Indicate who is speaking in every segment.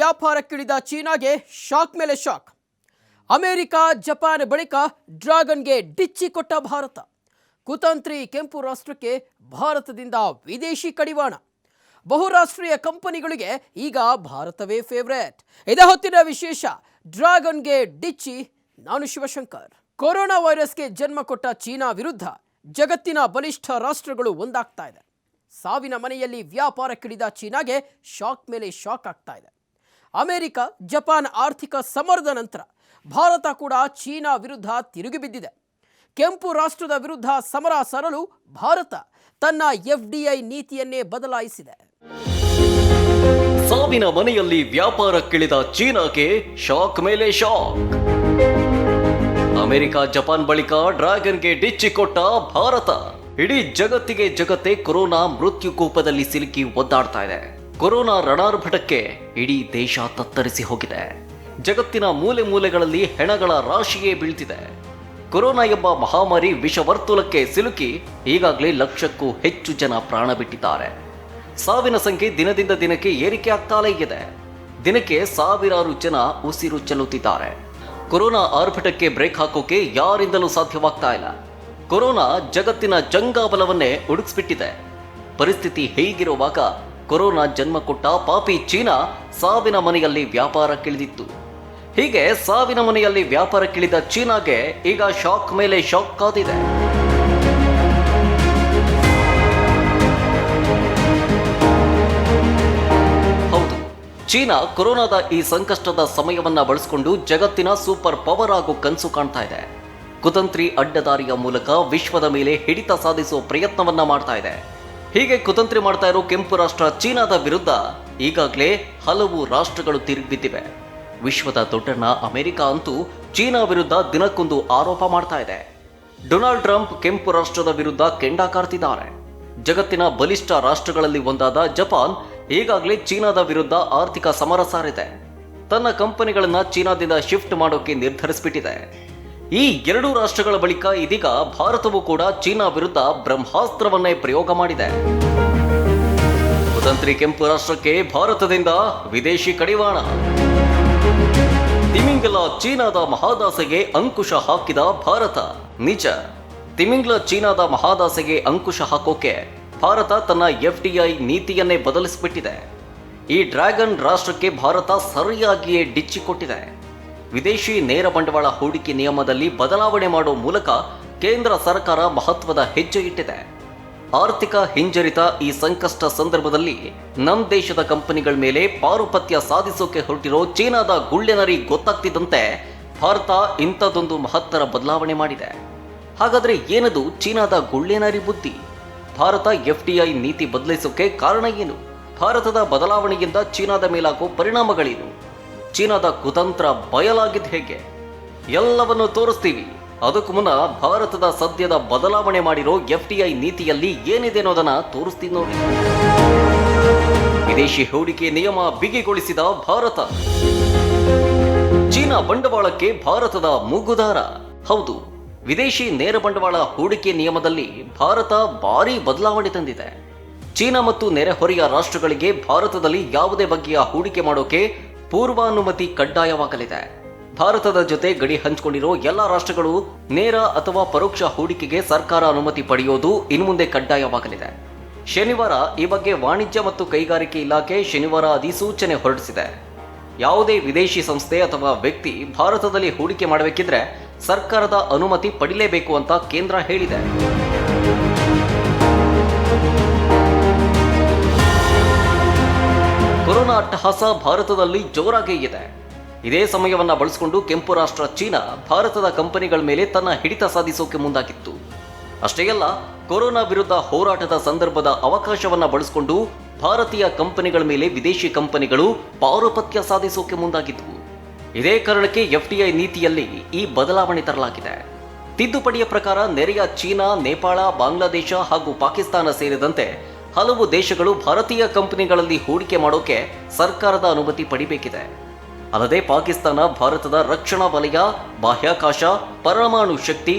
Speaker 1: ವ್ಯಾಪಾರಕ್ಕಿಳಿದ ಚೀನಾಗೆ ಶಾಕ್ ಮೇಲೆ shock. America, Japan ಬಳಿಕ ಡ್ರ್ಯಾಗನ್ಗೆ ಡಿಚ್ಚಿ ಕೊಟ್ಟ ಭಾರತ. ಕುತಂತ್ರಿ ಕೆಂಪು ರಾಷ್ಟ್ರಕ್ಕೆ ಭಾರತದಿಂದ ವಿದೇಶಿ ಕಡಿವಾಣ. ಬಹುರಾಷ್ಟ್ರೀಯ ಕಂಪನಿಗಳಿಗೆ ಈಗ ಭಾರತವೇ ಫೇವರೇಟ್. ಇದೇ ಹೊತ್ತಿನ ವಿಶೇಷ, ಡ್ರ್ಯಾಗನ್ಗೆ ಡಿಚ್ಚಿ. ನಾನು ಶಿವಶಂಕರ್. ಕೊರೋನಾ ವೈರಸ್ಗೆ ಜನ್ಮ ಕೊಟ್ಟ ಚೀನಾ ವಿರುದ್ಧ ಜಗತ್ತಿನ ಬಲಿಷ್ಠ ರಾಷ್ಟ್ರಗಳು ಒಂದಾಗ್ತಾ ಇದೆ. ಸಾವಿನ ಮನೆಯಲ್ಲಿ ವ್ಯಾಪಾರಕ್ಕಿಳಿದ ಚೀನಾಗೆ ಶಾಕ್ ಮೇಲೆ ಶಾಕ್ ಆಗ್ತಾ ಇದೆ. ಅಮೆರಿಕ, ಜಪಾನ್ ಆರ್ಥಿಕ ಸಮರದ ನಂತರ ಭಾರತ ಕೂಡ ಚೀನಾ ವಿರುದ್ಧ ತಿರುಗಿ ಬಿದ್ದಿದೆ. ಕೆಂಪು ರಾಷ್ಟ್ರದ ವಿರುದ್ಧ ಸಮರ ಸಾರಲು ಭಾರತ ತನ್ನ FDI ನೀತಿಯನ್ನೇ ಬದಲಾಯಿಸಿದೆ.
Speaker 2: ಸಾವಿನ ಮನೆಯಲ್ಲಿ ವ್ಯಾಪಾರಕ್ಕಿಳಿದ ಚೀನಾಗೆ ಶಾಕ್ ಮೇಲೆ ಶಾಕ್. ಅಮೆರಿಕ, ಜಪಾನ್ ಬಳಿಕ ಡ್ರ್ಯಾಗನ್ಗೆ ಡಿಚ್ಚಿ ಕೊಟ್ಟ ಭಾರತ. ಇಡೀ ಜಗತ್ತೇ ಕೊರೋನಾ ಮೃತ್ಯು ಕೂಪದಲ್ಲಿ ಸಿಲುಕಿ ಒದ್ದಾಡ್ತಾ ಇದೆ. ಕೊರೋನಾ ರಣಾರ್ಭಟಕ್ಕೆ ಇಡೀ ದೇಶ ತತ್ತರಿಸಿ ಹೋಗಿದೆ. ಜಗತ್ತಿನ ಮೂಲೆ ಮೂಲೆಗಳಲ್ಲಿ ಹೆಣಗಳ ರಾಶಿಯೇ ಬೀಳ್ತಿದೆ. ಕೊರೋನಾ ಎಂಬ ಮಹಾಮಾರಿ ವಿಷವರ್ತುಲಕ್ಕೆ ಸಿಲುಕಿ ಈಗಾಗಲೇ ಲಕ್ಷಕ್ಕೂ ಹೆಚ್ಚು ಜನ ಪ್ರಾಣ ಬಿಟ್ಟಿದ್ದಾರೆ. ಸಾವಿನ ಸಂಖ್ಯೆ ದಿನದಿಂದ ದಿನಕ್ಕೆ ಏರಿಕೆ ಆಗ್ತಾಲೇ ಇದೆ. ದಿನಕ್ಕೆ ಸಾವಿರಾರು ಜನ ಉಸಿರು ಚೆಲ್ಲುತ್ತಿದ್ದಾರೆ. ಕೊರೋನಾ ಆರ್ಭಟಕ್ಕೆ ಬ್ರೇಕ್ ಹಾಕೋಕೆ ಯಾರಿಂದಲೂ ಸಾಧ್ಯವಾಗ್ತಾ ಇಲ್ಲ. ಕೊರೋನಾ ಜಗತ್ತಿನ ಜಂಗಾಬಲವನ್ನೇ ಉಡುಗಿಸ್ಬಿಟ್ಟಿದೆ. ಪರಿಸ್ಥಿತಿ ಹೀಗಿರುವಾಗ ಕೊರೋನಾ ಜನ್ಮ ಕೊಟ್ಟ ಪಾಪಿ ಚೀನಾ ಸಾವಿನ ಮನೆಯಲ್ಲಿ ವ್ಯಾಪಾರಕ್ಕಿಳಿದಿತ್ತು. ಹೀಗೆ ಸಾವಿನ ಮನೆಯಲ್ಲಿ ವ್ಯಾಪಾರಕ್ಕಿಳಿದ ಚೀನಾಗೆ ಈಗ ಶಾಕ್ ಮೇಲೆ ಶಾಕ್ ಕಾದಿದೆ. ಹೌದು, ಚೀನಾ ಕೊರೋನಾದ ಈ ಸಂಕಷ್ಟದ ಸಮಯವನ್ನ ಬಳಸಿಕೊಂಡು ಜಗತ್ತಿನ ಸೂಪರ್ ಪವರ್ ಆಗೋ ಕನಸು ಕಾಣ್ತಾ ಇದೆ. ಕುತಂತ್ರಿ ಅಡ್ಡದಾರಿಯ ಮೂಲಕ ವಿಶ್ವದ ಮೇಲೆ ಹಿಡಿತ ಸಾಧಿಸುವ ಪ್ರಯತ್ನವನ್ನ ಮಾಡ್ತಾ ಇದೆ. ಹೀಗೆ ಕುತಂತ್ರಿ ಮಾಡ್ತಾ ಇರೋ ಕೆಂಪು ರಾಷ್ಟ್ರ ಚೀನಾದ ವಿರುದ್ಧ ಈಗಾಗಲೇ ಹಲವು ರಾಷ್ಟ್ರಗಳು ತಿರುಗಿಬಿದ್ದಿವೆ. ವಿಶ್ವದ ದೊಡ್ಡಣ್ಣ ಅಮೆರಿಕ ಅಂತೂ ಚೀನಾ ವಿರುದ್ಧ ದಿನಕ್ಕೊಂದು ಆರೋಪ ಮಾಡ್ತಾ ಇದೆ. ಡೊನಾಲ್ಡ್ ಟ್ರಂಪ್ ಕೆಂಪು ರಾಷ್ಟ್ರದ ವಿರುದ್ಧ ಕೆಂಡ ಕಾರ್ತಿದ್ದಾರೆ. ಜಗತ್ತಿನ ಬಲಿಷ್ಠ ರಾಷ್ಟ್ರಗಳಲ್ಲಿ ಒಂದಾದ ಜಪಾನ್ ಈಗಾಗಲೇ ಚೀನಾದ ವಿರುದ್ಧ ಆರ್ಥಿಕ ಸಮರ ಸಾರಿದೆ. ತನ್ನ ಕಂಪನಿಗಳನ್ನ ಚೀನಾದಿಂದ ಶಿಫ್ಟ್ ಮಾಡೋಕೆ ನಿರ್ಧರಿಸಿಬಿಟ್ಟಿದೆ. ಈ ಎರಡೂ ರಾಷ್ಟ್ರಗಳ ಬಳಿಕ ಇದೀಗ ಭಾರತವು ಕೂಡ ಚೀನಾ ವಿರುದ್ಧ ಬ್ರಹ್ಮಾಸ್ತ್ರವನ್ನೇ ಪ್ರಯೋಗ ಮಾಡಿದೆ. ಕುತಂತ್ರಿ ಕೆಂಪು ರಾಷ್ಟ್ರಕ್ಕೆ ಭಾರತದಿಂದ ವಿದೇಶಿ ಕಡಿವಾಣ. ತಿಮಿಂಗಲ ಚೀನಾದ ಮಹಾದಾಸೆಗೆ ಅಂಕುಶ ಹಾಕಿದ ಭಾರತ. ನಿಜ, ತಿಮಿಂಗಲ ಚೀನಾದ ಮಹಾದಾಸೆಗೆ ಅಂಕುಶ ಹಾಕೋಕೆ ಭಾರತ ತನ್ನ FDI ನೀತಿಯನ್ನೇ ಬದಲಿಸಿಬಿಟ್ಟಿದೆ. ಈ ಡ್ರ್ಯಾಗನ್ ರಾಷ್ಟ್ರಕ್ಕೆ ಭಾರತ ಸರಿಯಾಗಿಯೇ ಡಿಚ್ಚಿ ಕೊಟ್ಟಿದೆ. ವಿದೇಶಿ ನೇರ ಬಂಡವಾಳ ಹೂಡಿಕೆ ನಿಯಮದಲ್ಲಿ ಬದಲಾವಣೆ ಮಾಡುವ ಮೂಲಕ ಕೇಂದ್ರ ಸರ್ಕಾರ ಮಹತ್ವದ ಹೆಜ್ಜೆ ಇಟ್ಟಿದೆ. ಆರ್ಥಿಕ ಹಿಂಜರಿತ ಈ ಸಂಕಷ್ಟ ಸಂದರ್ಭದಲ್ಲಿ ನಮ್ಮ ದೇಶದ ಕಂಪನಿಗಳ ಮೇಲೆ ಪಾರುಪತ್ಯ ಸಾಧಿಸೋಕೆ ಹೊರಟಿರೋ ಚೀನಾದ ಗುಳ್ಳೆನರಿ ಗೊತ್ತಾಗ್ತಿದ್ದಂತೆ ಭಾರತ ಇಂಥದ್ದೊಂದು ಮಹತ್ತರ ಬದಲಾವಣೆ ಮಾಡಿದೆ. ಹಾಗಾದ್ರೆ ಏನದು ಚೀನಾದ ಗುಳ್ಳೆನರಿ ಬುದ್ಧಿ? ಭಾರತ FDI ನೀತಿ ಬದಲಿಸೋಕೆ ಕಾರಣ ಏನು? ಭಾರತದ ಬದಲಾವಣೆಯಿಂದ ಚೀನಾದ ಮೇಲಾಗೋ ಪರಿಣಾಮಗಳೇನು? ಚೀನಾದ ಕುತಂತ್ರ ಬಯಲಾಗಿದ್ದು ಹೇಗೆ? ಎಲ್ಲವನ್ನು ತೋರಿಸ್ತೀವಿ. ಅದಕ್ಕೂ ಮುನ್ನ ಭಾರತದ ಸದ್ಯದ ಬದಲಾವಣೆ ಮಾಡಿರೋ FDI ನೀತಿಯಲ್ಲಿ ಏನಿದೆ ಅನ್ನೋದನ್ನ ತೋರಿಸ್ತೀವಿ ನೋಡಿ. ವಿದೇಶಿ ಹೂಡಿಕೆ ನಿಯಮ ಬಿಗಿಗೊಳಿಸಿದ ಭಾರತ. ಚೀನಾ ಬಂಡವಾಳಕ್ಕೆ ಭಾರತದ ಮೂಗುದಾರ. ಹೌದು, ವಿದೇಶಿ ನೇರ ಬಂಡವಾಳ ಹೂಡಿಕೆ ನಿಯಮದಲ್ಲಿ ಭಾರತ ಭಾರೀ ಬದಲಾವಣೆ ತಂದಿದೆ. ಚೀನಾ ಮತ್ತು ನೆರೆಹೊರೆಯ ರಾಷ್ಟ್ರಗಳಿಗೆ ಭಾರತದಲ್ಲಿ ಯಾವುದೇ ಬಗೆಯ ಹೂಡಿಕೆ ಮಾಡೋಕೆ ಪೂರ್ವಾನುಮತಿ ಕಡ್ಡಾಯವಾಗಲಿದೆ. ಭಾರತದ ಜೊತೆ ಗಡಿ ಹಂಚಿಕೊಂಡಿರೋ ಎಲ್ಲ ರಾಷ್ಟ್ರಗಳು ನೇರ ಅಥವಾ ಪರೋಕ್ಷ ಹೂಡಿಕೆಗೆ ಸರ್ಕಾರ ಅನುಮತಿ ಪಡೆಯೋದು ಇನ್ಮುಂದೆ ಕಡ್ಡಾಯವಾಗಲಿದೆ. ಶನಿವಾರ ಈ ಬಗ್ಗೆ ವಾಣಿಜ್ಯ ಮತ್ತು ಕೈಗಾರಿಕೆ ಇಲಾಖೆ ಶನಿವಾರ ಅಧಿಸೂಚನೆ ಹೊರಡಿಸಿದೆ. ಯಾವುದೇ ವಿದೇಶಿ ಸಂಸ್ಥೆ ಅಥವಾ ವ್ಯಕ್ತಿ ಭಾರತದಲ್ಲಿ ಹೂಡಿಕೆ ಮಾಡಬೇಕಿದ್ರೆ ಸರ್ಕಾರದ ಅನುಮತಿ ಪಡಿಲೇಬೇಕು ಅಂತ ಕೇಂದ್ರ ಹೇಳಿದೆ. ಕೊರೋನಾ ಅಟ್ಟಹಾಸ ಭಾರತದಲ್ಲಿ ಜೋರಾಗೇ ಇದೆ. ಇದೇ ಸಮಯವನ್ನ ಬಳಸಿಕೊಂಡು ಕೆಂಪು ರಾಷ್ಟ್ರ ಚೀನಾ ಭಾರತದ ಕಂಪನಿಗಳ ಮೇಲೆ ತನ್ನ ಹಿಡಿತ ಸಾಧಿಸೋಕೆ ಮುಂದಾಗಿತ್ತು. ಅಷ್ಟೇ ಅಲ್ಲ, ಕೊರೋನಾ ವಿರುದ್ಧ ಹೋರಾಟದ ಸಂದರ್ಭದ ಅವಕಾಶವನ್ನ ಬಳಸಿಕೊಂಡು ಭಾರತೀಯ ಕಂಪನಿಗಳ ಮೇಲೆ ವಿದೇಶಿ ಕಂಪನಿಗಳು ಪಾರುಪತ್ಯ ಸಾಧಿಸೋಕೆ ಮುಂದಾಗಿದ್ವು. ಇದೇ ಕಾರಣಕ್ಕೆ FDI ನೀತಿಯಲ್ಲಿ ಈ ಬದಲಾವಣೆ ತರಲಾಗಿದೆ. ತಿದ್ದುಪಡಿಯ ಪ್ರಕಾರ ನೆರೆಯ ಚೀನಾ, ನೇಪಾಳ, ಬಾಂಗ್ಲಾದೇಶ ಹಾಗೂ ಪಾಕಿಸ್ತಾನ ಸೇರಿದಂತೆ ಹಲವು ದೇಶಗಳು ಭಾರತೀಯ ಕಂಪನಿಗಳಲ್ಲಿ ಹೂಡಿಕೆ ಮಾಡೋಕೆ ಸರ್ಕಾರದ ಅನುಮತಿ ಪಡಿಬೇಕಿದೆ. ಅಲ್ಲದೆ ಪಾಕಿಸ್ತಾನ ಭಾರತದ ರಕ್ಷಣಾ ವಲಯ, ಬಾಹ್ಯಾಕಾಶ, ಪರಮಾಣು ಶಕ್ತಿ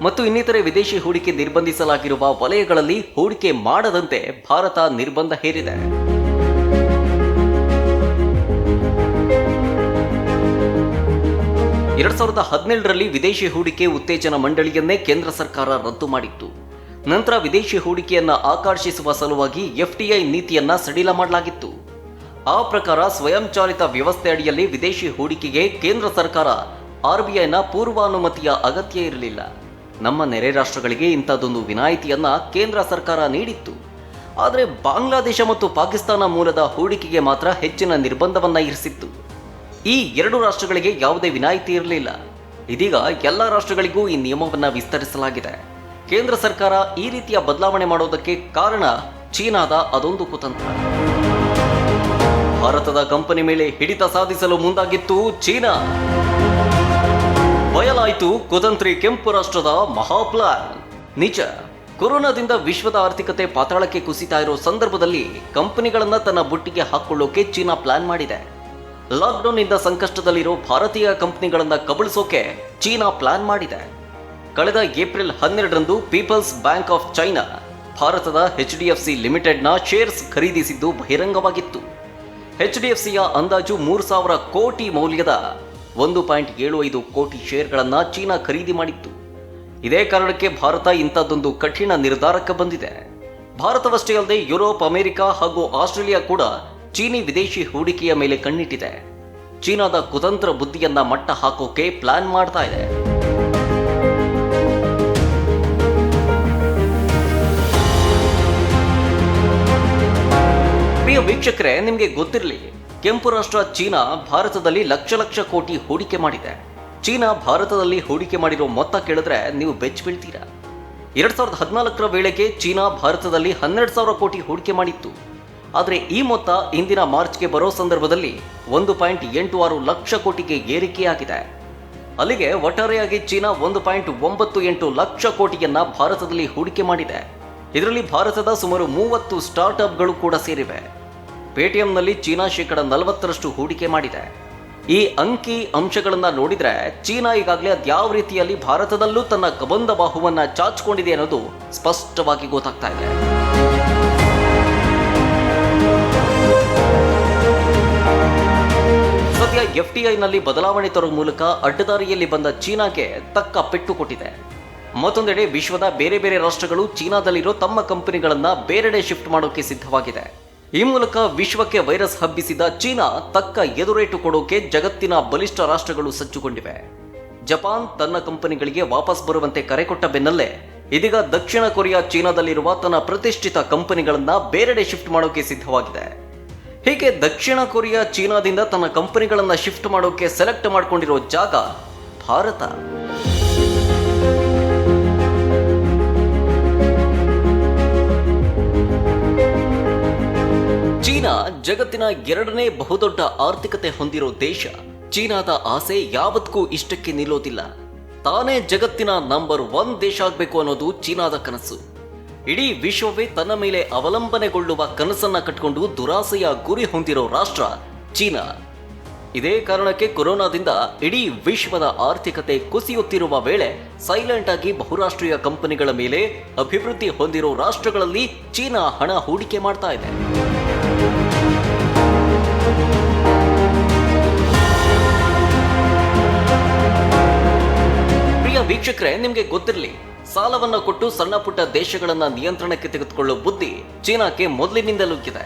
Speaker 2: ಮತ್ತು ಇನ್ನಿತರೆ ವಿದೇಶಿ ಹೂಡಿಕೆ ನಿರ್ಬಂಧಿಸಲಾಗಿರುವ ವಲಯಗಳಲ್ಲಿ ಹೂಡಿಕೆ ಮಾಡದಂತೆ ಭಾರತ ನಿರ್ಬಂಧ ಹೇರಿದೆ. 2017ರಲ್ಲಿ ವಿದೇಶಿ ಹೂಡಿಕೆ ಉತ್ತೇಜನ ಮಂಡಳಿಯನ್ನೇ ಕೇಂದ್ರ ಸರ್ಕಾರ ರದ್ದು ಮಾಡಿತ್ತು. ನಂತರ ವಿದೇಶಿ ಹೂಡಿಕೆಯನ್ನ ಆಕರ್ಷಿಸುವ ಸಲುವಾಗಿ FDI ನೀತಿಯನ್ನ ಸಡಿಲ ಮಾಡಲಾಗಿತ್ತು. ಆ ಪ್ರಕಾರ ಸ್ವಯಂಚಾಲಿತ ವ್ಯವಸ್ಥೆ ಅಡಿಯಲ್ಲಿ ವಿದೇಶಿ ಹೂಡಿಕೆಗೆ ಕೇಂದ್ರ ಸರ್ಕಾರ RBIನ ಪೂರ್ವಾನುಮತಿಯ ಅಗತ್ಯ ಇರಲಿಲ್ಲ. ನಮ್ಮ ನೆರೆ ರಾಷ್ಟ್ರಗಳಿಗೆ ಇಂಥದ್ದೊಂದು ವಿನಾಯಿತಿಯನ್ನ ಕೇಂದ್ರ ಸರ್ಕಾರ ನೀಡಿತ್ತು. ಆದರೆ ಬಾಂಗ್ಲಾದೇಶ ಮತ್ತು ಪಾಕಿಸ್ತಾನ ಮೂಲದ ಹೂಡಿಕೆಗೆ ಮಾತ್ರ ಹೆಚ್ಚಿನ ನಿರ್ಬಂಧವನ್ನ ಇರಿಸಿತ್ತು. ಈ ಎರಡು ರಾಷ್ಟ್ರಗಳಿಗೆ ಯಾವುದೇ ವಿನಾಯಿತಿ ಇರಲಿಲ್ಲ. ಇದೀಗ ಎಲ್ಲ ರಾಷ್ಟ್ರಗಳಿಗೂ ಈ ನಿಯಮವನ್ನ ವಿಸ್ತರಿಸಲಾಗಿದೆ. ಕೇಂದ್ರ ಸರ್ಕಾರ ಈ ರೀತಿಯ ಬದಲಾವಣೆ ಮಾಡೋದಕ್ಕೆ ಕಾರಣ ಚೀನಾದ ಅದೊಂದು ಕುತಂತ್ರ. ಭಾರತದ ಕಂಪನಿ ಮೇಲೆ ಹಿಡಿತ ಸಾಧಿಸಲು ಮುಂದಾಗಿತ್ತು ಚೀನಾ. ಬಯಲಾಯಿತು ಕುತಂತ್ರಿ ಕೆಂಪು ರಾಷ್ಟ್ರದ ಮಹಾಪ್ಲಾನ್. ನಿಜ, ಕೊರೋನಾದಿಂದ ವಿಶ್ವದ ಆರ್ಥಿಕತೆ ಪಾತಾಳಕ್ಕೆ ಕುಸಿತಾ ಇರೋ ಸಂದರ್ಭದಲ್ಲಿ ಕಂಪನಿಗಳನ್ನ ತನ್ನ ಬುಟ್ಟಿಗೆ ಹಾಕೊಳ್ಳೋಕೆ ಚೀನಾ ಪ್ಲಾನ್ ಮಾಡಿದೆ. ಲಾಕ್ಡೌನ್ನಿಂದ ಸಂಕಷ್ಟದಲ್ಲಿರೋ ಭಾರತೀಯ ಕಂಪನಿಗಳನ್ನ ಕಬಳಿಸೋಕೆ ಚೀನಾ ಪ್ಲಾನ್ ಮಾಡಿದೆ. ಕಳೆದ ಏಪ್ರಿಲ್ 12ರಂದು ಪೀಪಲ್ಸ್ ಬ್ಯಾಂಕ್ ಆಫ್ ಚೈನಾ ಭಾರತದ HDFC ಲಿಮಿಟೆಡ್ನ ಶೇರ್ಸ್ ಖರೀದಿಸಿದ್ದು ಬಹಿರಂಗವಾಗಿತ್ತು. HDFCಯ ಅಂದಾಜು 3,000 ಕೋಟಿ ಮೌಲ್ಯದ 1.75 ಕೋಟಿ ಶೇರ್ಗಳನ್ನು ಚೀನಾ ಖರೀದಿ ಮಾಡಿತ್ತು. ಇದೇ ಕಾರಣಕ್ಕೆ ಭಾರತ ಇಂಥದ್ದೊಂದು ಕಠಿಣ ನಿರ್ಧಾರಕ್ಕೆ ಬಂದಿದೆ. ಭಾರತವಷ್ಟೇ ಅಲ್ಲದೆ ಯುರೋಪ್, ಅಮೆರಿಕ ಹಾಗೂ ಆಸ್ಟ್ರೇಲಿಯಾ ಕೂಡ ಚೀನಿ ವಿದೇಶಿ ಹೂಡಿಕೆಯ ಮೇಲೆ ಕಣ್ಣಿಟ್ಟಿದೆ. ಚೀನಾದ ಕುತಂತ್ರ ಬುದ್ಧಿಯನ್ನ ಮಟ್ಟ ಹಾಕೋಕೆ ಪ್ಲಾನ್ ಮಾಡ್ತಾ ಇದೆ. ಪ್ರಿಯ ವೀಕ್ಷಕರೇ, ನಿಮಗೆ ಗೊತ್ತಿರಲಿ, ಕೆಂಪು ರಾಷ್ಟ್ರ ಚೀನಾ ಭಾರತದಲ್ಲಿ ಲಕ್ಷ ಕೋಟಿ ಹೂಡಿಕೆ ಮಾಡಿದೆ. ಚೀನಾ ಭಾರತದಲ್ಲಿ ಹೂಡಿಕೆ ಮಾಡಿರೋ ಮೊತ್ತ ಕೇಳಿದ್ರೆ ನೀವು ಬೆಚ್ಚಿ ಬೀಳ್ತೀರಾ. 2014ರ ವೇಳೆಗೆ ಚೀನಾ ಭಾರತದಲ್ಲಿ 12,000 ಕೋಟಿ ಹೂಡಿಕೆ ಮಾಡಿತ್ತು. ಆದರೆ ಈ ಮೊತ್ತ ಇಂದಿನ ಮಾರ್ಚ್ಗೆ ಬರೋ ಸಂದರ್ಭದಲ್ಲಿ 1.86 ಲಕ್ಷ ಕೋಟಿಗೆ ಏರಿಕೆಯಾಗಿದೆ. ಅಲ್ಲಿಗೆ ಒಟ್ಟಾರೆಯಾಗಿ ಚೀನಾ 1.98 ಲಕ್ಷ ಕೋಟಿಯನ್ನ ಭಾರತದಲ್ಲಿ ಹೂಡಿಕೆ ಮಾಡಿದೆ. ಇದರಲ್ಲಿ ಭಾರತದ ಸುಮಾರು 30 ಸ್ಟಾರ್ಟ್ಅಪ್ಗಳು ಕೂಡ ಸೇರಿವೆ. ಪೇಟಿಎಂನಲ್ಲಿ ಚೀನಾ 40% ಹೂಡಿಕೆ ಮಾಡಿದೆ. ಈ ಅಂಕಿ ಅಂಶಗಳನ್ನ ನೋಡಿದ್ರೆ ಚೀನಾ ಈಗಾಗಲೇ ಅದ್ಯಾವ ರೀತಿಯಲ್ಲಿ ಭಾರತದಲ್ಲೂ ತನ್ನ ಕಬಂದ ಬಾಹುವನ್ನ ಚಾಚಿಕೊಂಡಿದೆ ಅನ್ನೋದು ಸ್ಪಷ್ಟವಾಗಿ ಗೊತ್ತಾಗ್ತಾ ಇದೆ. ಸದ್ಯ FDIನಲ್ಲಿ ಬದಲಾವಣೆ ತರುವ ಮೂಲಕ ಅಡ್ಡದಾರಿಯಲ್ಲಿ ಬಂದ ಚೀನಾಗೆ ತಕ್ಕ ಪೆಟ್ಟು ಕೊಟ್ಟಿದೆ. ಮತ್ತೊಂದೆಡೆ ವಿಶ್ವದ ಬೇರೆ ಬೇರೆ ರಾಷ್ಟ್ರಗಳು ಚೀನಾದಲ್ಲಿರೋ ತಮ್ಮ ಕಂಪನಿಗಳನ್ನ ಬೇರೆಡೆ ಶಿಫ್ಟ್ ಮಾಡೋಕೆ ಸಿದ್ಧವಾಗಿದೆ. ಈ ಮೂಲಕ ವಿಶ್ವಕ್ಕೆ ವೈರಸ್ ಹಬ್ಬಿಸಿದ ಚೀನಾ ತಕ್ಕ ಎದುರೇಟು ಕೊಡೋಕೆ ಜಗತ್ತಿನ ಬಲಿಷ್ಠ ರಾಷ್ಟ್ರಗಳು ಸಜ್ಜುಗೊಂಡಿವೆ. ಜಪಾನ್ ತನ್ನ ಕಂಪನಿಗಳಿಗೆ ವಾಪಸ್ ಬರುವಂತೆ ಕರೆ ಕೊಟ್ಟ ಬೆನ್ನಲ್ಲೇ ಇದೀಗ ದಕ್ಷಿಣ ಕೊರಿಯಾ ಚೀನಾದಲ್ಲಿರುವ ತನ್ನ ಪ್ರತಿಷ್ಠಿತ ಕಂಪನಿಗಳನ್ನ ಬೇರೆಡೆ ಶಿಫ್ಟ್ ಮಾಡೋಕೆ ಸಿದ್ಧವಾಗಿದೆ. ಹೀಗೆ ದಕ್ಷಿಣ ಕೊರಿಯಾ ಚೀನಾದಿಂದ ತನ್ನ ಕಂಪನಿಗಳನ್ನ ಶಿಫ್ಟ್ ಮಾಡೋಕೆ ಸೆಲೆಕ್ಟ್ ಮಾಡಿಕೊಂಡಿರೋ ಜಾಗ ಭಾರತ. ಚೀನಾ ಜಗತ್ತಿನ 2ನೇ ಬಹುದೊಡ್ಡ ಆರ್ಥಿಕತೆ ಹೊಂದಿರೋ ದೇಶ. ಚೀನಾದ ಆಸೆ ಯಾವತ್ತಿಗೂ ಇಷ್ಟಕ್ಕೆ ನಿಲ್ಲೋದಿಲ್ಲ. ತಾನೇ ಜಗತ್ತಿನ ನಂಬರ್ 1 ದೇಶ ಆಗಬೇಕು ಅನ್ನೋದು ಚೀನಾದ ಕನಸು. ಇಡೀ ವಿಶ್ವವೇ ತನ್ನ ಮೇಲೆ ಅವಲಂಬನೆಗೊಳ್ಳುವ ಕನಸನ್ನ ಕಟ್ಕೊಂಡು ದುರಾಸೆಯ ಗುರಿ ಹೊಂದಿರೋ ರಾಷ್ಟ್ರ ಚೀನಾ. ಇದೇ ಕಾರಣಕ್ಕೆ ಕೊರೋನಾದಿಂದ ಇಡೀ ವಿಶ್ವದ ಆರ್ಥಿಕತೆ ಕುಸಿಯುತ್ತಿರುವ ವೇಳೆ ಸೈಲೆಂಟ್ ಆಗಿ ಬಹುರಾಷ್ಟ್ರೀಯ ಕಂಪನಿಗಳ ಮೇಲೆ ಅಭಿವೃದ್ಧಿ ಹೊಂದಿರೋ ರಾಷ್ಟ್ರಗಳಲ್ಲಿ ಚೀನಾ ಹಣ ಹೂಡಿಕೆ ಮಾಡ್ತಾ ಇದೆ. ಪ್ರಿಯ ವೀಕ್ಷಕರೇ, ನಿಮಗೆ ಗೊತ್ತಿರಲಿ, ಸಾಲವನ್ನ ಕೊಟ್ಟು ಸಣ್ಣ ಪುಟ್ಟ ದೇಶಗಳನ್ನ ನಿಯಂತ್ರಣಕ್ಕೆ ತೆಗೆದುಕೊಳ್ಳೋ ಬುದ್ಧಿ ಚೀನಾಕ್ಕೆ ಮೊದಲಿನಿಂದಲೂ ಇದೆ.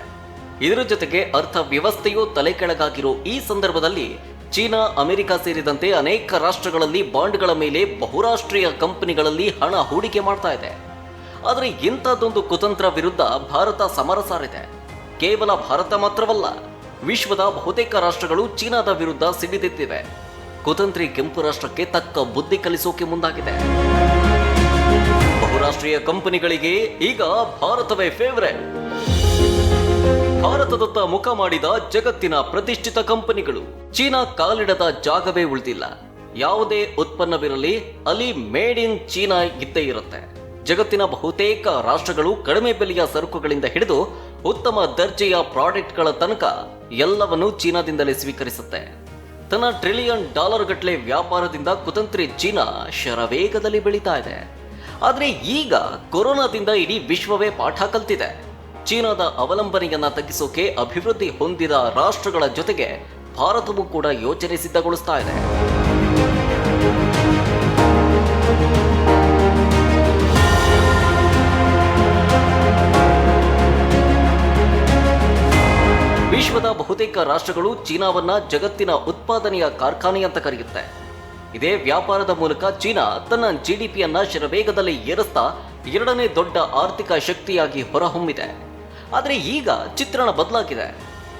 Speaker 2: ಇದರ ಜೊತೆಗೆ ಅರ್ಥವ್ಯವಸ್ಥೆಯು ತಲೆ ಕೆಳಗಾಗಿರೋ ಈ ಸಂದರ್ಭದಲ್ಲಿ ಚೀನಾ, ಅಮೆರಿಕ ಸೇರಿದಂತೆ ಅನೇಕ ರಾಷ್ಟ್ರಗಳಲ್ಲಿ ಬಾಂಡ್ಗಳ ಮೇಲೆ ಬಹುರಾಷ್ಟ್ರೀಯ ಕಂಪನಿಗಳಲ್ಲಿ ಹಣ ಹೂಡಿಕೆ ಮಾಡ್ತಾ ಇದೆ. ಆದರೆ ಇಂಥದ್ದೊಂದು ಕುತಂತ್ರ ವಿರುದ್ಧ ಭಾರತ ಸಮರ ಸಾರಿದೆ. ಕೇವಲ ಭಾರತ ಮಾತ್ರವಲ್ಲ, ವಿಶ್ವದ ಬಹುತೇಕ ರಾಷ್ಟ್ರಗಳು ಚೀನಾದ ವಿರುದ್ಧ ಸಿಡಿದೆದ್ದಿವೆ. ಕುತಂತ್ರಿ ಕೆಂಪು ರಾಷ್ಟ್ರಕ್ಕೆ ತಕ್ಕ ಬುದ್ಧಿ ಕಲಿಸೋಕೆ ಮುಂದಾಗಿದೆ. ಬಹುರಾಷ್ಟ್ರೀಯ ಕಂಪನಿಗಳಿಗೆ ಈಗ ಭಾರತವೇ ಫೇವರೇಟ್. ಭಾರತದತ್ತ ಮುಖ ಮಾಡಿದ ಜಗತ್ತಿನ ಪ್ರತಿಷ್ಠಿತ ಕಂಪನಿಗಳು ಚೀನಾ ಕಾಲಿಡದ ಜಾಗವೇ ಉಳಿದಿಲ್ಲ. ಯಾವುದೇ ಉತ್ಪನ್ನವಿರಲಿ ಅಲ್ಲಿ ಮೇಡ್ ಇನ್ ಚೀನಾ ಇದ್ದೇ ಇರುತ್ತೆ. ಜಗತ್ತಿನ ಬಹುತೇಕ ರಾಷ್ಟ್ರಗಳು ಕಡಿಮೆ ಬೆಲೆಯ ಸರಕುಗಳಿಂದ ಹಿಡಿದು ಉತ್ತಮ ದರ್ಜೆಯ ಪ್ರಾಡಕ್ಟ್ಗಳ ತನಕ ಎಲ್ಲವನ್ನೂ ಚೀನಾದಿಂದಲೇ ಸ್ವೀಕರಿಸುತ್ತೆ. ತನ್ನ $1 ಟ್ರಿಲಿಯನ್ ಗಟ್ಟಲೆ ವ್ಯಾಪಾರದಿಂದ ಕುತಂತ್ರಿ ಚೀನಾ ಶರವೇಗದಲ್ಲಿ ಬೆಳೀತಾ ಇದೆ. ಆದರೆ ಈಗ ಕೊರೋನಾದಿಂದ ಇಡೀ ವಿಶ್ವವೇ ಪಾಠ ಕಲ್ತಿದೆ. ಚೀನಾದ ಅವಲಂಬನೆಯನ್ನ ತಗ್ಗಿಸೋಕೆ ಅಭಿವೃದ್ಧಿ ಹೊಂದಿದ ರಾಷ್ಟ್ರಗಳ ಜೊತೆಗೆ ಭಾರತವೂ ಕೂಡ ಯೋಜನೆ ಸಿದ್ಧಗೊಳಿಸ್ತಾ ಇದೆ. ವಿಶ್ವದ ಬಹುತೇಕ ರಾಷ್ಟ್ರಗಳು ಚೀನಾವನ್ನ ಜಗತ್ತಿನ ಉತ್ಪಾದನೆಯ ಕಾರ್ಖಾನೆ ಅಂತ ಕರೆಯುತ್ತೆ. ಇದೇ ವ್ಯಾಪಾರದ ಮೂಲಕ ಚೀನಾ ತನ್ನ ಜಿಡಿಪಿಯನ್ನ ಶರವೇಗದಲ್ಲಿ ಏರಿಸ್ತಾ ಎರಡನೇ ದೊಡ್ಡ ಆರ್ಥಿಕ ಶಕ್ತಿಯಾಗಿ ಹೊರಹೊಮ್ಮಿದೆ. ಆದರೆ ಈಗ ಚಿತ್ರಣ ಬದಲಾಗಿದೆ.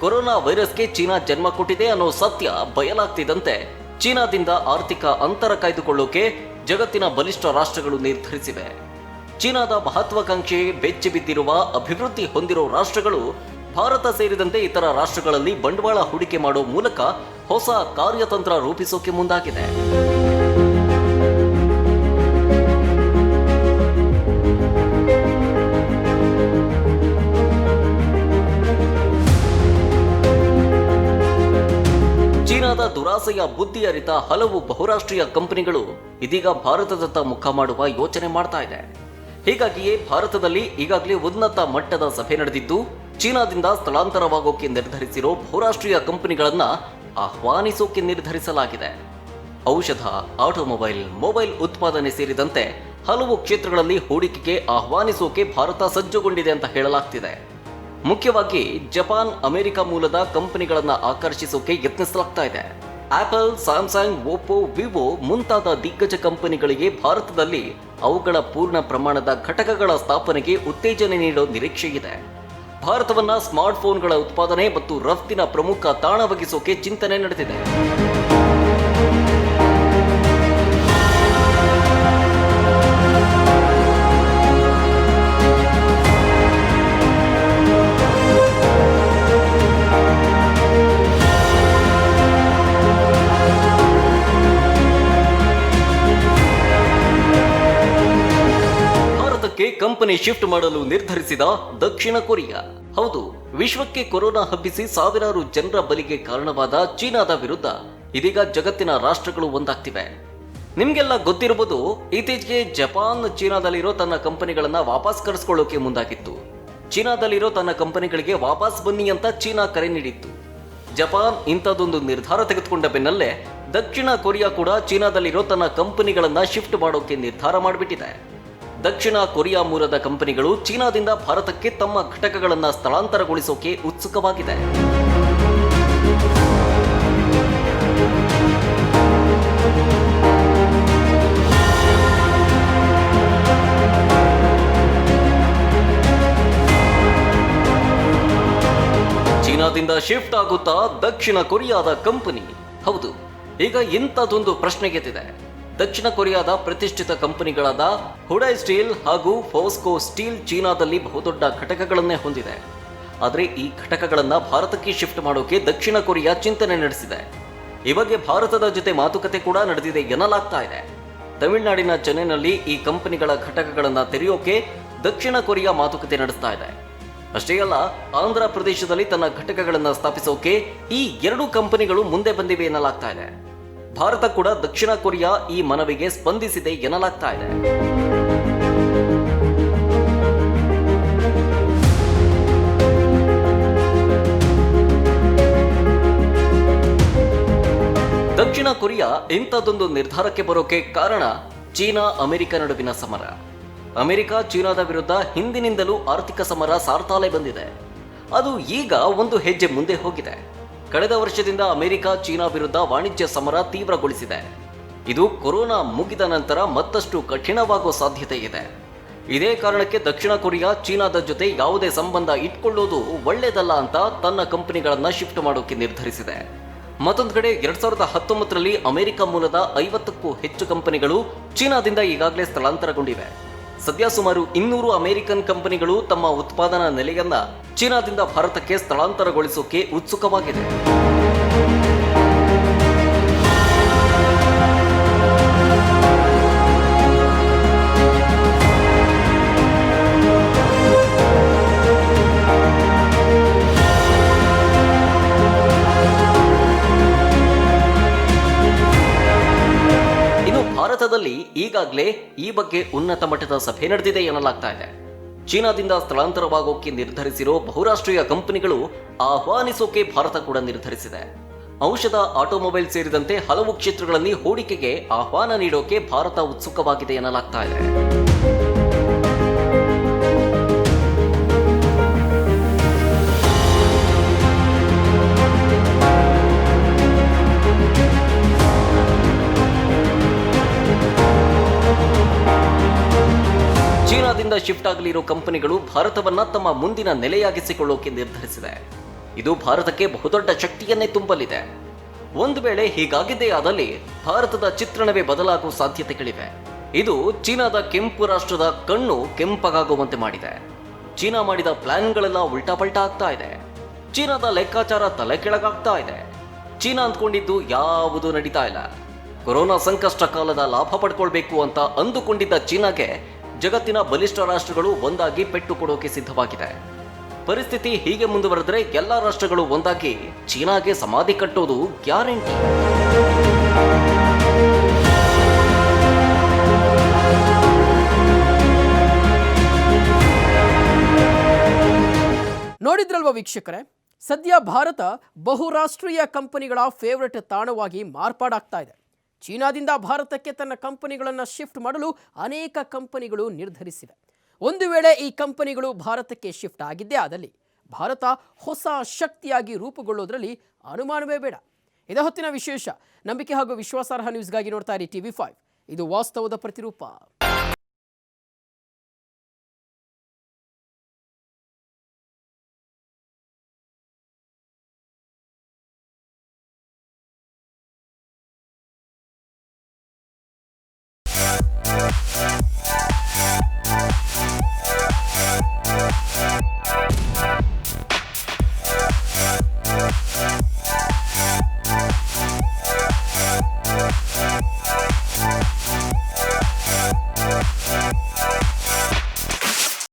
Speaker 2: ಕೊರೋನಾ ವೈರಸ್ಗೆ ಚೀನಾ ಜನ್ಮ ಕೊಟ್ಟಿದೆ ಅನ್ನೋ ಸತ್ಯ ಬಯಲಾಗ್ತಿದ್ದಂತೆ ಚೀನಾದಿಂದ ಆರ್ಥಿಕ ಅಂತರ ಕಾಯ್ದುಕೊಳ್ಳೋಕೆ ಜಗತ್ತಿನ ಬಲಿಷ್ಠ ರಾಷ್ಟ್ರಗಳು ನಿರ್ಧರಿಸಿವೆ. ಚೀನಾದ ಮಹತ್ವಾಕಾಂಕ್ಷೆ ಬೆಚ್ಚಿ ಬಿದ್ದಿರುವ ಅಭಿವೃದ್ಧಿ ಹೊಂದಿರೋ ರಾಷ್ಟ್ರಗಳು ಭಾರತ ಸೇರಿದಂತೆ ಇತರ ರಾಷ್ಟ್ರಗಳಲ್ಲಿ ಬಂಡವಾಳ ಹೂಡಿಕೆ ಮಾಡೋ ಮೂಲಕ ಹೊಸ ಕಾರ್ಯತಂತ್ರ ರೂಪಿಸೋಕೆ ಮುಂದಾಗಿದೆ. ಚೀನಾದ ದುರಾಸೆಯ ಬುದ್ಧಿ ಅರಿತ ಹಲವು ಬಹುರಾಷ್ಟ್ರೀಯ ಕಂಪನಿಗಳು ಇದೀಗ ಭಾರತದತ್ತ ಮುಖ ಮಾಡುವ ಯೋಚನೆ ಮಾಡ್ತಾ ಇದೆ. ಹೀಗಾಗಿಯೇ ಭಾರತದಲ್ಲಿ ಈಗಾಗಲೇ ಉನ್ನತ ಮಟ್ಟದ ಸಭೆ ನಡೆದಿದ್ದು, ಚೀನಾದಿಂದ ಸ್ಥಳಾಂತರವಾಗೋಕೆ ನಿರ್ಧರಿಸಿರೋ ಬಹುರಾಷ್ಟ್ರೀಯ ಕಂಪನಿಗಳನ್ನ ಆಹ್ವಾನಿಸೋಕೆ ನಿರ್ಧರಿಸಲಾಗಿದೆ. ಔಷಧ, ಆಟೋಮೊಬೈಲ್, ಮೊಬೈಲ್ ಉತ್ಪಾದನೆ ಸೇರಿದಂತೆ ಹಲವು ಕ್ಷೇತ್ರಗಳಲ್ಲಿ ಹೂಡಿಕೆಗೆ ಆಹ್ವಾನಿಸೋಕೆ ಭಾರತ ಸಜ್ಜುಗೊಂಡಿದೆ ಅಂತ ಹೇಳಲಾಗ್ತಿದೆ. ಮುಖ್ಯವಾಗಿ ಜಪಾನ್, ಅಮೆರಿಕ ಮೂಲದ ಕಂಪನಿಗಳನ್ನ ಆಕರ್ಷಿಸೋಕೆ ಯತ್ನಿಸಲಾಗ್ತಾ ಇದೆ. ಆಪಲ್, ಸ್ಯಾಮ್ಸಂಗ್, ಓಪೋ, ವಿವೋ ಮುಂತಾದ ದಿಗ್ಗಜ ಕಂಪನಿಗಳಿಗೆ ಭಾರತದಲ್ಲಿ ಅವುಗಳ ಪೂರ್ಣ ಪ್ರಮಾಣದ ಘಟಕಗಳ ಸ್ಥಾಪನೆಗೆ ಉತ್ತೇಜನ ನೀಡೋ ನಿರೀಕ್ಷೆ ಇದೆ. ಭಾರತವನ್ನ ಸ್ಮಾರ್ಟ್ಫೋನ್ಗಳ ಉತ್ಪಾದನೆ ಮತ್ತು ರಫ್ತಿನ ಪ್ರಮುಖ ತಾಣವಾಗಿಸೋಕೆ ಚಿಂತನೆ ನಡೆದಿದೆ. ಕಂಪನಿ ಶಿಫ್ಟ್ ಮಾಡಲು ನಿರ್ಧರಿಸಿದ ದಕ್ಷಿಣ ಕೊರಿಯಾ. ಹೌದು, ವಿಶ್ವಕ್ಕೆ ಕೊರೋನಾ ಹಬ್ಬಿಸಿ ಸಾವಿರಾರು ಜನರ ಬಲಿಗೆ ಕಾರಣವಾದ ಚೀನಾದ ವಿರುದ್ಧ ಇದೀಗ ಜಗತ್ತಿನ ರಾಷ್ಟ್ರಗಳು ಒಂದಾಗ್ತಿವೆ. ನಿಮ್ಗೆಲ್ಲ ಗೊತ್ತಿರಬಹುದು, ಇತ್ತೀಚೆಗೆ ಜಪಾನ್ ಚೀನಾದಲ್ಲಿರೋ ತನ್ನ ಕಂಪನಿಗಳನ್ನ ವಾಪಸ್ ಕರೆಸ್ಕೊಳ್ಳೋಕೆ ಮುಂದಾಗಿತ್ತು. ಚೀನಾದಲ್ಲಿರೋ ತನ್ನ ಕಂಪನಿಗಳಿಗೆ ವಾಪಸ್ ಬನ್ನಿ ಅಂತ ಚೀನಾ ಕರೆ ನೀಡಿತ್ತು. ಜಪಾನ್ ಇಂಥದ್ದೊಂದು ನಿರ್ಧಾರ ತೆಗೆದುಕೊಂಡ ಬೆನ್ನಲ್ಲೇ ದಕ್ಷಿಣ ಕೊರಿಯಾ ಕೂಡ ಚೀನಾದಲ್ಲಿರೋ ತನ್ನ ಕಂಪನಿಗಳನ್ನ ಶಿಫ್ಟ್ ಮಾಡೋಕೆ ನಿರ್ಧಾರ ಮಾಡಿಬಿಟ್ಟಿದೆ. ದಕ್ಷಿಣ ಕೊರಿಯಾ ಮೂಲದ ಕಂಪನಿಗಳು ಚೀನಾದಿಂದ ಭಾರತಕ್ಕೆ ತಮ್ಮ ಘಟಕಗಳನ್ನು ಸ್ಥಳಾಂತರಗೊಳಿಸೋಕೆ ಉತ್ಸುಕವಾಗಿದೆ. ಚೀನಾದಿಂದ ಶಿಫ್ಟ್ ಆಗುತ್ತಾ ದಕ್ಷಿಣ ಕೊರಿಯಾದ ಕಂಪನಿ? ಹೌದು, ಈಗ ಇಂಥದ್ದೊಂದು ಪ್ರಶ್ನೆ ಎದ್ದಿದೆ. ದಕ್ಷಿಣ ಕೊರಿಯಾದ ಪ್ರತಿಷ್ಠಿತ ಕಂಪನಿಗಳಾದ ಹುಡೈ ಸ್ಟೀಲ್ ಹಾಗೂ ಫೋಸ್ಕೋ ಸ್ಟೀಲ್ ಚೀನಾದಲ್ಲಿ ಬಹುದೊಡ್ಡ ಘಟಕಗಳನ್ನೇ ಹೊಂದಿದೆ. ಆದರೆ ಈ ಘಟಕಗಳನ್ನು ಭಾರತಕ್ಕೆ ಶಿಫ್ಟ್ ಮಾಡೋಕೆ ದಕ್ಷಿಣ ಕೊರಿಯಾ ಚಿಂತನೆ ನಡೆಸಿದೆ. ಈ ಬಗ್ಗೆ ಭಾರತದ ಜೊತೆ ಮಾತುಕತೆ ಕೂಡ ನಡೆದಿದೆ ಎನ್ನಲಾಗ್ತಾ ಇದೆ. ತಮಿಳುನಾಡಿನ ಚೆನ್ನೈನಲ್ಲಿ ಈ ಕಂಪನಿಗಳ ಘಟಕಗಳನ್ನು ತೆರೆಯೋಕೆ ದಕ್ಷಿಣ ಕೊರಿಯಾ ಮಾತುಕತೆ ನಡೆಸ್ತಾ ಇದೆ. ಅಷ್ಟೇ ಅಲ್ಲ, ಆಂಧ್ರ ಪ್ರದೇಶದಲ್ಲಿ ತನ್ನ ಘಟಕಗಳನ್ನು ಸ್ಥಾಪಿಸೋಕೆ ಈ ಎರಡು ಕಂಪನಿಗಳು ಮುಂದೆ ಬಂದಿವೆ ಎನ್ನಲಾಗ್ತಾ ಇದೆ. ಭಾರತ ಕೂಡ ದಕ್ಷಿಣ ಕೊರಿಯಾ ಈ ಮನವಿಗೆ ಸ್ಪಂದಿಸಿದೆ ಎನ್ನಲಾಗ್ತಾ ಇದೆ. ದಕ್ಷಿಣ ಕೊರಿಯಾ ಇಂಥದ್ದೊಂದು ನಿರ್ಧಾರಕ್ಕೆ ಬರೋಕೆ ಕಾರಣ ಚೀನಾ ಅಮೆರಿಕ ನಡುವಿನ ಸಮರ. ಅಮೆರಿಕ ಚೀನಾದ ವಿರುದ್ಧ ಹಿಂದಿನಿಂದಲೂ ಆರ್ಥಿಕ ಸಮರ ಸಾರ್ತಾಲೆ ಬಂದಿದೆ. ಅದು ಈಗ ಒಂದು ಹೆಜ್ಜೆ ಮುಂದೆ ಹೋಗಿದೆ. ಕಳೆದ ವರ್ಷದಿಂದ ಅಮೆರಿಕ ಚೀನಾ ವಿರುದ್ಧ ವಾಣಿಜ್ಯ ಸಮರ ತೀವ್ರಗೊಳಿಸಿದೆ. ಇದು ಕೊರೋನಾ ಮುಗಿದ ನಂತರ ಮತ್ತಷ್ಟು ಕಠಿಣವಾಗುವ ಸಾಧ್ಯತೆ ಇದೆ. ಇದೇ ಕಾರಣಕ್ಕೆ ದಕ್ಷಿಣ ಕೊರಿಯಾ ಚೀನಾದ ಜೊತೆ ಯಾವುದೇ ಸಂಬಂಧ ಇಟ್ಕೊಳ್ಳೋದು ಒಳ್ಳೆಯದಲ್ಲ ಅಂತ ತನ್ನ ಕಂಪನಿಗಳನ್ನ ಶಿಫ್ಟ್ ಮಾಡೋಕೆ ನಿರ್ಧರಿಸಿದೆ. ಮತ್ತೊಂದು ಕಡೆ 2019ರಲ್ಲಿ ಅಮೆರಿಕ ಮೂಲದ 50ಕ್ಕೂ ಹೆಚ್ಚು ಕಂಪನಿಗಳು ಚೀನಾದಿಂದ ಈಗಾಗಲೇ ಸ್ಥಳಾಂತರಗೊಂಡಿವೆ. ಸದ್ಯ ಸುಮಾರು 200 ಅಮೆರಿಕನ್ ಕಂಪನಿಗಳು ತಮ್ಮ ಉತ್ಪಾದನಾ ನೆಲೆಯನ್ನ ಚೀನಾದಿಂದ ಭಾರತಕ್ಕೆ ಸ್ಥಳಾಂತರಗೊಳಿಸೋಕೆ ಉತ್ಸುಕವಾಗಿದೆ. ಭಾರತದಲ್ಲಿ ಈಗಾಗಲೇ ಈ ಬಗ್ಗೆ ಉನ್ನತ ಮಟ್ಟದ ಸಭೆ ನಡೆದಿದೆ ಎನ್ನಲಾಗ್ತಾ ಇದೆ. ಚೀನಾದಿಂದ ಸ್ಥಳಾಂತರವಾಗೋಕೆ ನಿರ್ಧರಿಸಿರೋ ಬಹುರಾಷ್ಟ್ರೀಯ ಕಂಪನಿಗಳು ಆಹ್ವಾನಿಸೋಕೆ ಭಾರತ ಕೂಡ ನಿರ್ಧರಿಸಿದೆ. ಔಷಧ, ಆಟೋಮೊಬೈಲ್ ಸೇರಿದಂತೆ ಹಲವು ಕ್ಷೇತ್ರಗಳಲ್ಲಿ ಹೂಡಿಕೆಗೆ ಆಹ್ವಾನ ನೀಡೋಕೆ ಭಾರತ ಉತ್ಸುಕವಾಗಿದೆ ಎನ್ನಲಾಗ್ತಾ ಇದೆ. ಚೀನಾದಿಂದ ಶಿಫ್ಟ್ ಆಗಲಿರೋ ಕಂಪನಿಗಳು ಭಾರತವನ್ನ ತಮ್ಮ ಮುಂದಿನ ನೆಲೆಯಾಗಿಸಿಕೊಳ್ಳೋಕೆ ನಿರ್ಧರಿಸಿದೆ. ಇದು ಭಾರತಕ್ಕೆ ಬಹುದೊಡ್ಡ ಶಕ್ತಿಯನ್ನೇ ತುಂಬಲಿದೆ. ಒಂದು ವೇಳೆ ಹೀಗಾಗಿದ್ದೇ ಆದಲ್ಲಿ ಭಾರತದ ಚಿತ್ರಣವೇ ಬದಲಾಗುವ ಸಾಧ್ಯತೆಗಳಿವೆ. ಇದು ಚೀನಾದ ಕೆಂಪು ರಾಷ್ಟ್ರದ ಕಣ್ಣು ಕೆಂಪಗಾಗುವಂತೆ ಮಾಡಿದೆ. ಚೀನಾ ಮಾಡಿದ ಪ್ಲಾನ್ಗಳೆಲ್ಲ ಉಲ್ಟಾಪಲ್ಟಾ ಆಗ್ತಾ ಇದೆ. ಚೀನಾದ ಲೆಕ್ಕಾಚಾರ ತಲೆ ಕೆಳಗಾಗ್ತಾ ಇದೆ. ಚೀನಾ ಅಂದ್ಕೊಂಡಿದ್ದು ಯಾವುದೂ ನಡೀತಾ ಇಲ್ಲ. ಕೊರೋನಾ ಸಂಕಷ್ಟ ಕಾಲದ ಲಾಭ ಪಡ್ಕೊಳ್ಬೇಕು ಅಂತ ಅಂದುಕೊಂಡಿದ್ದ ಚೀನಾಗೆ ಜಗತ್ತಿನ ಬಲಿಷ್ಠ ರಾಷ್ಟ್ರಗಳು ಒಂದಾಗಿ ಪೆಟ್ಟು ಕೊಡೋಕೆ ಸಿದ್ಧವಾಗಿದೆ. ಪರಿಸ್ಥಿತಿ ಹೀಗೆ ಮುಂದುವರೆದರೆ ಎಲ್ಲ ರಾಷ್ಟ್ರಗಳು ಒಂದಾಗಿ ಚೀನಾಗೆ ಸಮಾಧಿ ಕಟ್ಟೋದು ಗ್ಯಾರಂಟಿ.
Speaker 1: ನೋಡಿದ್ರಲ್ವ ವೀಕ್ಷಕರೇ, ಸದ್ಯ ಭಾರತ ಬಹುರಾಷ್ಟ್ರೀಯ ಕಂಪನಿಗಳ ಫೇವರೆಟ್ ತಾಣವಾಗಿ ಮಾರ್ಪಾಡಾಗ್ತಾ ಇದೆ. ಚೀನಾದಿಂದ ಭಾರತಕ್ಕೆ ತನ್ನ ಕಂಪನಿಗಳನ್ನು ಶಿಫ್ಟ್ ಮಾಡಲು ಅನೇಕ ಕಂಪನಿಗಳು ನಿರ್ಧರಿಸಿವೆ. ಒಂದು ವೇಳೆ ಈ ಕಂಪನಿಗಳು ಭಾರತಕ್ಕೆ ಶಿಫ್ಟ್ ಆಗಿದ್ದೇ ಆದಲ್ಲಿ ಭಾರತ ಹೊಸ ಶಕ್ತಿಯಾಗಿ ರೂಪುಗೊಳ್ಳೋದ್ರಲ್ಲಿ ಅನುಮಾನವೇ ಬೇಡ. ಇದೇ ಹೊತ್ತಿನ ವಿಶೇಷ. ನಂಬಿಕೆ ಹಾಗೂ ವಿಶ್ವಾಸಾರ್ಹ ನ್ಯೂಸ್ಗಾಗಿ ನೋಡ್ತಾ ಇರಿ TV5. ಇದು ವಾಸ್ತವದ ಪ್ರತಿರೂಪ.